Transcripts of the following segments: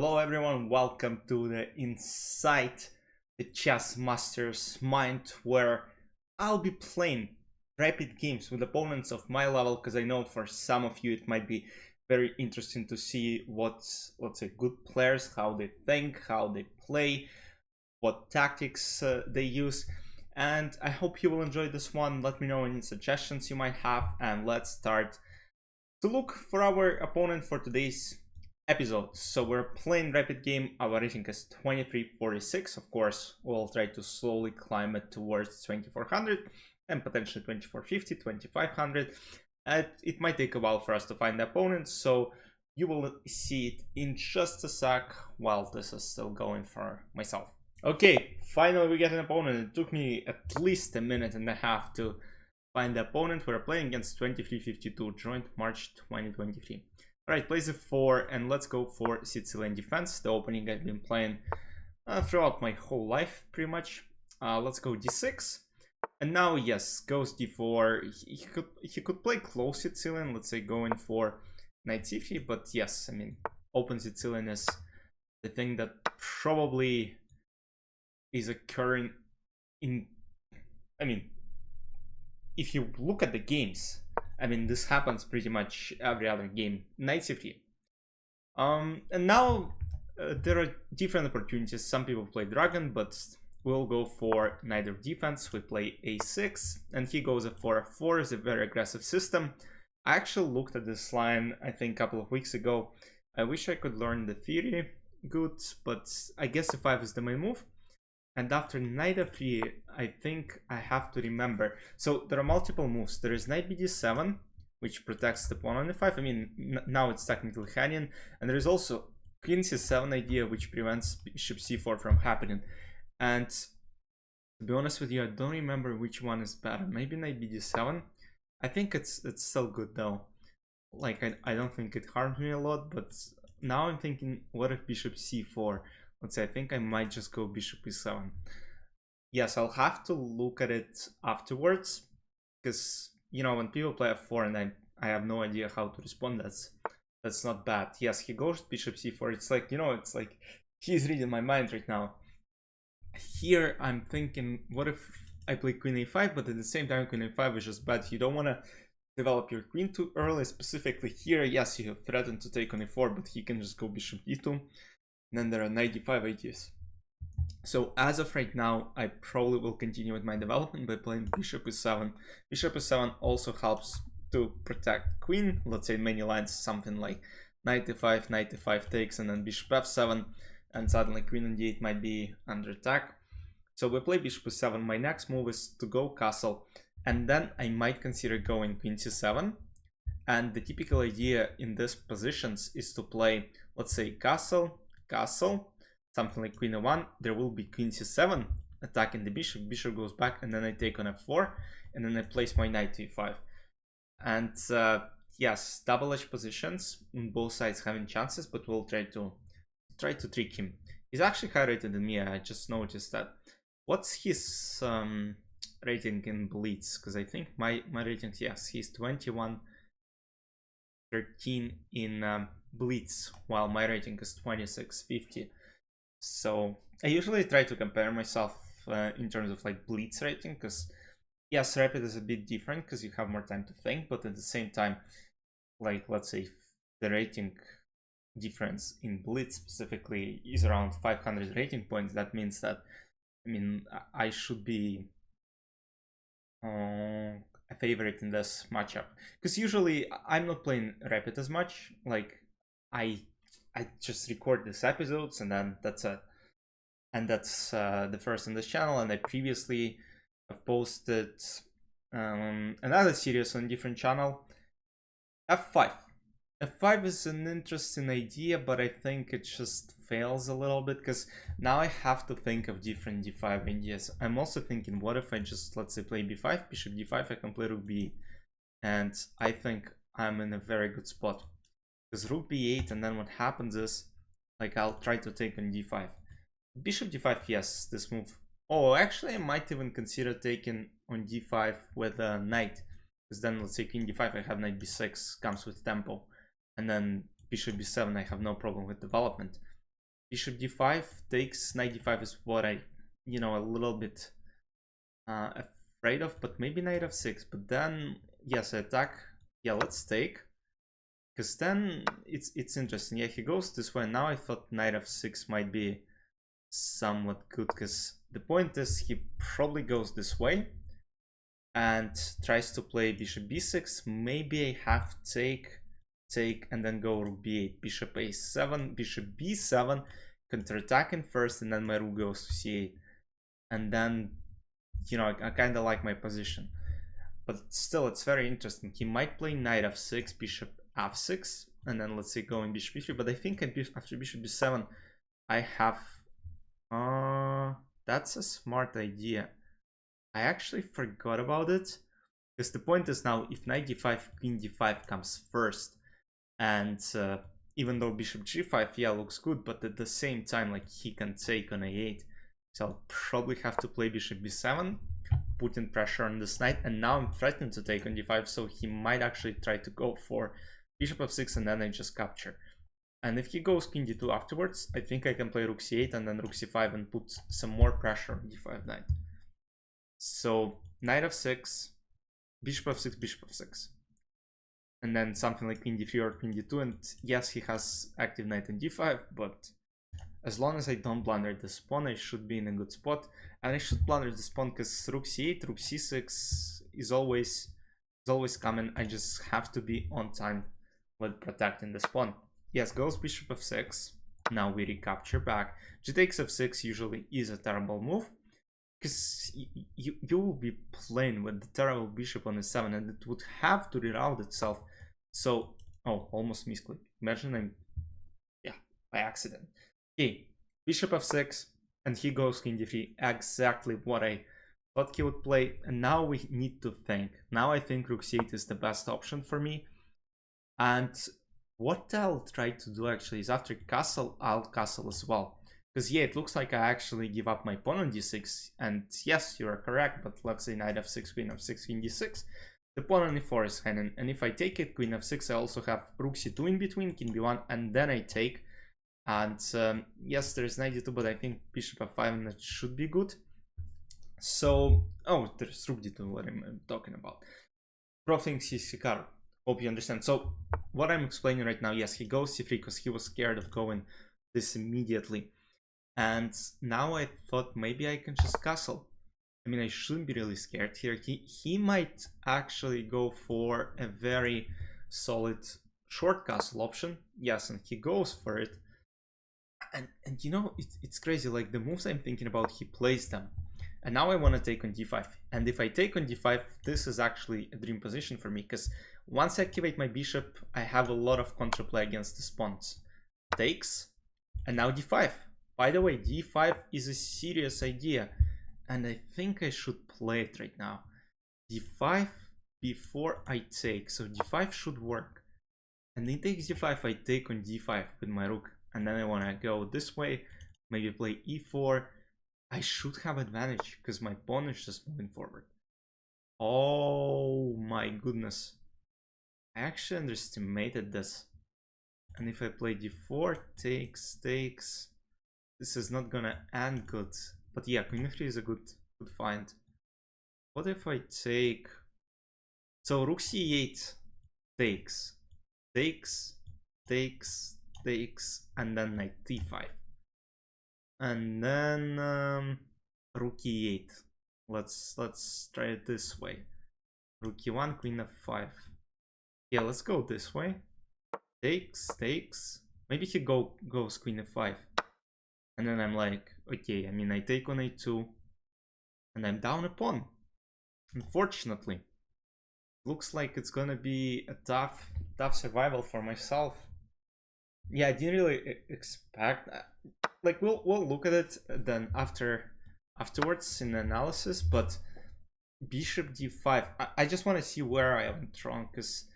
Hello everyone, welcome to the Inside the Chess Master's Mind, where I'll be playing rapid games with opponents of my level, because I know for some of you it might be very interesting to see what's, let's say, good players, how they think, how they play, what tactics they use. And I hope you will enjoy this one. Let me know any suggestions you might have, and let's start to look for our opponent for today's episode. So we're playing rapid game. Our rating is 2346. Of course, we'll try to slowly climb it towards 2400 and potentially 2450, 2500. It might take a while for us to find the opponent, so you will see it in just a sec while this is still going for myself. Okay, finally we get an opponent. It took me at least a minute and a half to find the opponent. We're playing against 2352, joined March 2023. Alright, plays f4, and let's go for Sicilian defense, the opening I've been playing throughout my whole life, pretty much. Let's go d6, and now, yes, goes d4. He could play close Sicilian, let's say going for knight c3, but yes, I mean, open Sicilian is the thing that probably is occurring in, I mean, if you look at the games, I mean, this happens pretty much every other game. Knight c3. And now there are different opportunities. Some people play dragon, but we'll go for neither defense. We play a6, and he goes f4. f4 is a very aggressive system. I actually looked at this line, I think, a couple of weeks ago. I wish I could learn the theory good, but I guess f5 is the main move. And after knight f3, I think I have to remember. So there are multiple moves. There is knight bd7, which protects the pawn on e5. I mean, now it's technically Hanian. And there is also queen c7 idea, which prevents bishop c4 from happening. And to be honest with you, I don't remember which one is better. Maybe knight bd7. I think it's still good though. Like, I don't think it harmed me a lot, but now I'm thinking, what if bishop c4? Let's say I think I might just go bishop e7. Yes, I'll have to look at it afterwards, because, you know, when people play f4 and I have no idea how to respond, that's not bad. Yes, he goes bishop c4. It's like, you know, it's like he's reading my mind right now. Here I'm thinking, what if I play queen a5, but at the same time queen a5 is just bad. You don't want to develop your queen too early, specifically here. Yes, you have threatened to take on e4, but he can just go bishop e2. And then there are knight d5 ideas. So as of right now, I probably will continue with my development by playing bishop e7. Bishop e7 also helps to protect queen. Let's say many lines, something like knight e5 takes, and then bishop f7, and suddenly queen on d8 might be under attack. So we play bishop e7. My next move is to go castle, and then I might consider going queen c7. And the typical idea in these positions is to play, let's say, castle, something like queen a1. There will be queen c7 attacking the bishop. Bishop goes back, and then I take on f4, and then I place my knight to e5. And yes, double-edged positions on both sides having chances, but we'll try to trick him. He's actually higher rated than me. I just noticed that. What's his rating in Blitz? Because I think my rating, yes, he's 2113 in Blitz, while my rating is 2650. So I usually try to compare myself in terms of like Blitz rating, because yes, rapid is a bit different because you have more time to think, but at the same time, like, let's say the rating difference in Blitz specifically is around 500 rating points. That means that, I mean, I should be a favorite in this matchup, because usually I'm not playing rapid as much. Like, I just record these episodes, and then that's it. And that's the first on this channel. And I previously have posted another series on a different channel. f5. f5 is an interesting idea, but I think it just fails a little bit, because now I have to think of different d5 ideas. I'm also thinking, what if I just, let's say, play b5, bishop d5, I can play rook b8. And I think I'm in a very good spot, because rook b8, and then what happens is, like, I'll try to take on d5. Bishop d5, yes, this move. Oh, actually, I might even consider taking on d5 with a knight, because then, let's say, queen d5, I have knight b6, comes with tempo, and then bishop b7, I have no problem with development. bishop d5 takes. Knight d5 is what I, you know, a little bit afraid of, but maybe knight f6. But then, yes, attack. Yeah, let's take. Because then it's interesting. Yeah, he goes this way. Now I thought knight f6 might be somewhat good, because the point is he probably goes this way and tries to play bishop b6. Maybe I have take, and then go rook b8, bishop a7, bishop b7, counterattacking first, and then my rook goes to c8. And then, you know, I kind of like my position. But still, it's very interesting. He might play knight f6, bishop f6, and then let's say going bishop b3. But I think after bishop b7, I have... that's a smart idea. I actually forgot about it. Because the point is now, if knight d5, queen d5 comes first, and even though bishop g5, yeah, looks good, but at the same time, like, he can take on a8. So I'll probably have to play bishop b7, putting pressure on this knight, and now I'm threatened to take on d5, so he might actually try to go for bishop f6 and then I just capture. And if he goes king d2 afterwards, I think I can play rook c8 and then rook c5 and put some more pressure on d5 knight. So knight f6, bishop f6, bishop f6. And then something like queen d3 or queen d2, and yes, he has active knight in d5, but as long as I don't blunder this pawn, I should be in a good spot. And I should blunder this pawn because rook c8, rook c6 is always coming. I just have to be on time with protecting this pawn. Yes, goes bishop f6. Now we recapture back. G takes f6 usually is a terrible move, because you will be playing with the terrible bishop on e7, and it would have to reroute itself. So, oh, almost misclick. Imagine I'm, yeah, by accident. Okay, bishop f6, and he goes king d3, exactly what I thought he would play. And now we need to think. Now I think rook c8 is the best option for me. And what I'll try to do actually is after castle, I'll castle as well. Because yeah, it looks like I actually give up my pawn on d6. And yes, you're correct, but let's say knight f6, queen f6, king d6. The pawn on e4 is hanging. And if I take it, queen f6, I also have rook c2 in between, king b1, and then I take. And yes, there's knight d2, but I think bishop f5, and that should be good. So, oh, there's rook d2, what I'm talking about. Pro thinks he's Hikaru. Hope you understand. So, what I'm explaining right now, yes, he goes c3 because he was scared of going this immediately. And now I thought maybe I can just castle. I mean, I shouldn't be really scared here. He might actually go for a very solid short castle option. Yes, and he goes for it. And you know, it's crazy. Like, the moves I'm thinking about, he plays them. And now I want to take on d5. And if I take on d5, this is actually a dream position for me. Because once I activate my bishop, I have a lot of counterplay against this pawn. Takes. And now d5. By the way, d5 is a serious idea. And I think I should play it right now. d5 before I take. So d5 should work. And in takes d5, I take on d5 with my rook. And then I want to go this way. Maybe play e4. I should have advantage because my pawn is just moving forward. Oh my goodness. I actually underestimated this. And if I play d4, takes, this is not gonna end good. But yeah, queen f3 is a good find. What if I take... So rook c8 takes, and then knight d5. And then rook e8. Let's try it this way. Rook e1, queen f5. Yeah, let's go this way. Takes. Maybe he goes queen f5. And then I'm like, okay, I mean, I take on a2. And I'm down a pawn. Unfortunately. Looks like it's gonna be a tough survival for myself. Yeah, I didn't really expect that. Like, we'll look at it then afterwards in the analysis, but bishop d5, I just want to see where I went wrong, because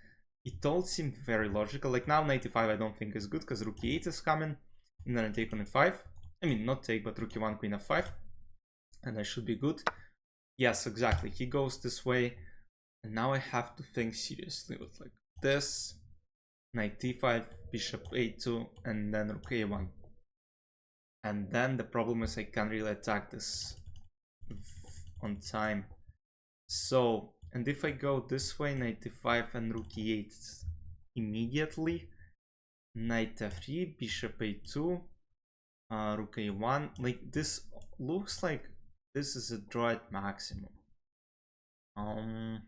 it all seemed very logical. Like, now knight e5 I don't think is good, because rook e8 is coming, and then I take on e5. I mean, not take, but rook e1, queen f5, and I should be good. Yes, exactly, he goes this way, and now I have to think seriously with like this, knight d5, bishop a2, and then rook a1. And then the problem is I can't really attack this on time. So, and if I go this way, knight d5 and rook e8 immediately, knight f3, bishop a2, rook a1, like this looks like this is a draw at maximum. Queen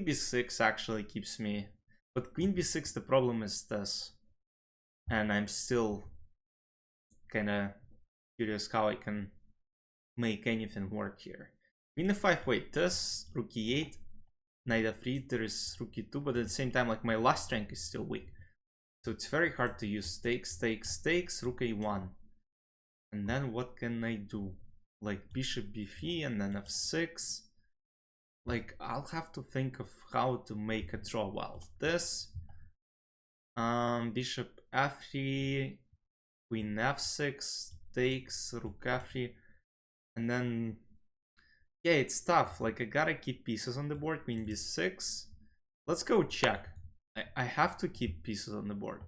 b6 actually keeps me, but queen b6, the problem is this, and I'm still kind of curious how I can make anything work here. Queen f5, wait, this, rook e8, knight f3, there is rook e2, but at the same time, like, my last rank is still weak. So it's very hard to use stakes, rook a1. And then what can I do? Like bishop b3 and then f6. Like, I'll have to think of how to make a draw. Well, this, bishop f3, queen f6, takes, rook f3, and then, yeah, it's tough. Like, I gotta keep pieces on the board. Queen b6. Let's go check. I have to keep pieces on the board.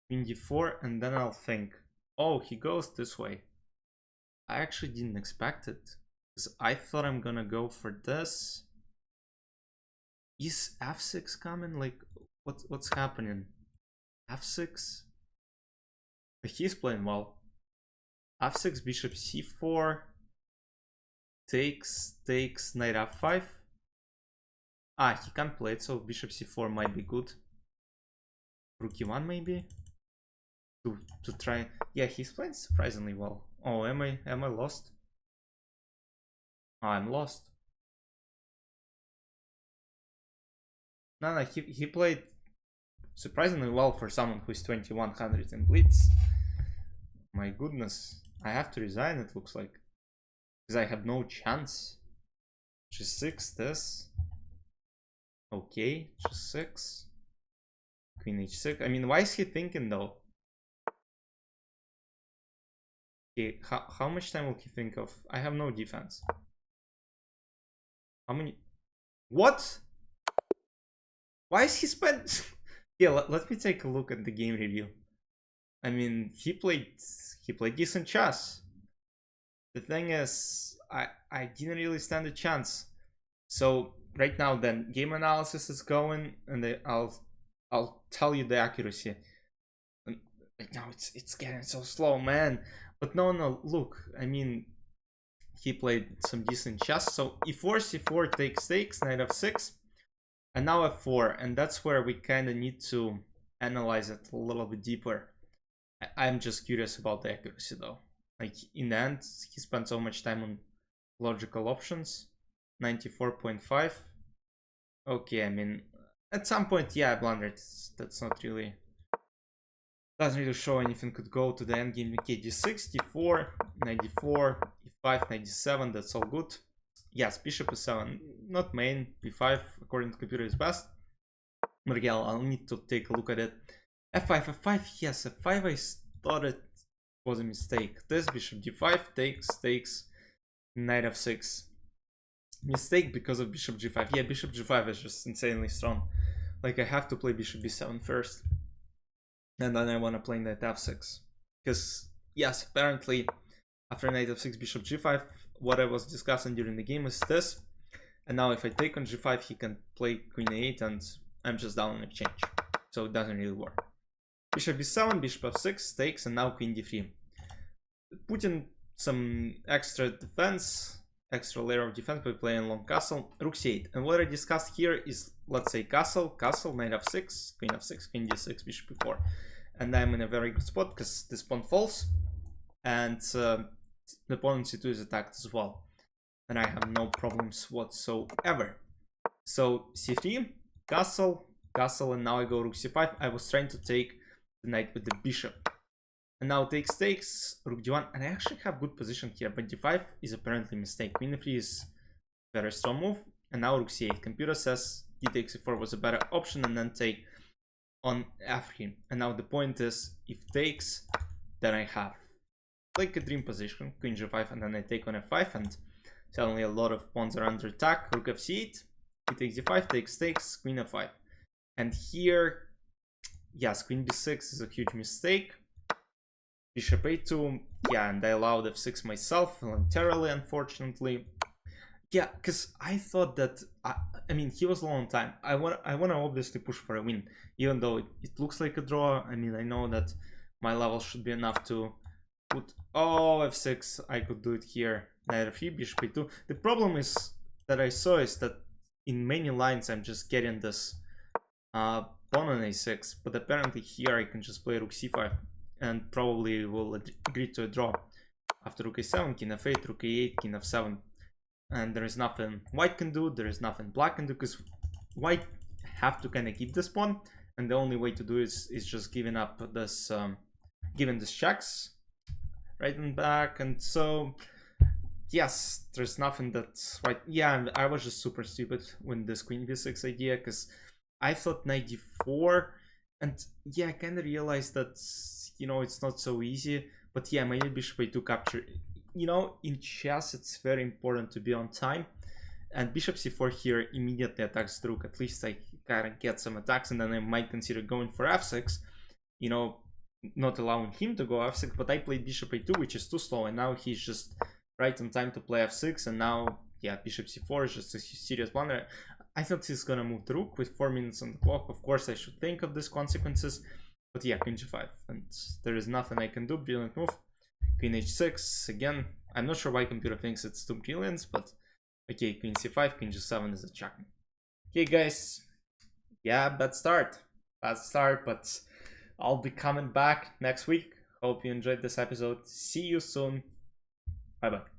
Queen d4, and then I'll think, oh, he goes this way. I actually didn't expect it, because I thought I'm gonna go for this. Is f6 coming? Like, what's happening? f6? He's playing well. f6, bishop c4, takes, knight f5. Ah, he can't play it, so bishop c4 might be good. Rook e1 maybe? To try. Yeah, he's playing surprisingly well. Oh, am I lost? Oh, I'm lost. No, he played surprisingly well for someone who's 2100 in Blitz. My goodness. I have to resign, it looks like. Because I have no chance. G6, this. Okay, G6. Queen h6. I mean, why is he thinking though? Okay, how much time will he think of? I have no defense. How many? What? Why is he spent? Yeah, let me take a look at the game review. I mean, he played decent chess. The thing is, I didn't really stand a chance. So right now, then game analysis is going, and I'll tell you the accuracy. And right now it's getting so slow, man. But no, look, I mean, he played some decent chess. So e4, c4 takes, knight f6, and now f4, and that's where we kind of need to analyze it a little bit deeper. I'm just curious about the accuracy though. Like, in the end, he spent so much time on logical options. 94.5. Okay, I mean, at some point, yeah, I blundered. That's not really... doesn't really show anything could go to the endgame. Okay, d6, d4, 94, e5, 97, that's all good. Yes, bishop e7, not main, b5, according to computer is best. But yeah, I'll need to take a look at it. f5, yes, f5, I thought it was a mistake. This, bishop d5, takes, knight f6. Mistake because of bishop g5. Yeah, bishop g5 is just insanely strong. Like, I have to play bishop b7 first. And then I want to play knight f6. Because, yes, apparently, after knight f6, bishop g5, what I was discussing during the game is this. And now if I take on g5, he can play queen a8, and I'm just down on exchange. So it doesn't really work. Bishop b7, bishop f6, takes, and now queen d3. Put in some extra defense, extra layer of defense by playing long castle, rook c8. And what I discussed here is, let's say castle, knight f6, queen d6, bishop e4. And I'm in a very good spot because this pawn falls, and the opponent c2 is attacked as well. And I have no problems whatsoever. So c3, castle, and now I go rook c5. I was trying to take the knight with the bishop. And now takes, rook d1, and I actually have good position here, but d5 is apparently a mistake. Queen e3 is a very strong move, and now rook c8. Computer says d takes e4 was a better option, and then take on f3. And now the point is, if takes, then I have like a dream position, queen g5, and then I take on f5, and suddenly a lot of pawns are under attack. Rook f8, he takes d5, takes, queen f5. And here, yes, queen b6 is a huge mistake. bishop a2, yeah, and I allowed f6 myself voluntarily, unfortunately. Yeah, because I thought that, I mean, he was low on time. I want to obviously push for a win, even though it looks like a draw. I mean, I know that my level should be enough to put, oh, f6, I could do it here, knight f3, bishop a2. The problem is that I saw is that in many lines I'm just getting this pawn on a6, but apparently here I can just play rook c5 and probably will agree to a draw. After rook a7, king f8, rook a8, king f7, and there is nothing white can do, there is nothing black can do, because white have to kind of keep this pawn, and the only way to do is just giving up this, giving this checks right and back. And so yes, there's nothing that's white. Yeah, and I was just super stupid with this queen b6 idea, because I thought knight d4, and yeah, I kind of realized that, you know, it's not so easy. But yeah, maybe bishop a2 capture. You know, in chess it's very important to be on time, and bishop c4 here immediately attacks the rook. At least I kind of get some attacks, and then I might consider going for f6, you know, not allowing him to go f6. But I played bishop a2, which is too slow, and now he's just right on time to play f6, and now, yeah, bishop c4 is just a serious blunder. I thought he's gonna move the rook with 4 minutes on the clock. Of course I should think of these consequences, but yeah, queen g5, and there is nothing I can do. Brilliant move. Queen h6, again, I'm not sure why computer thinks it's too brilliant, but okay, queen c5, queen g7 is a check. Okay guys, yeah, bad start, but I'll be coming back next week. Hope you enjoyed this episode. See you soon. Bye bye.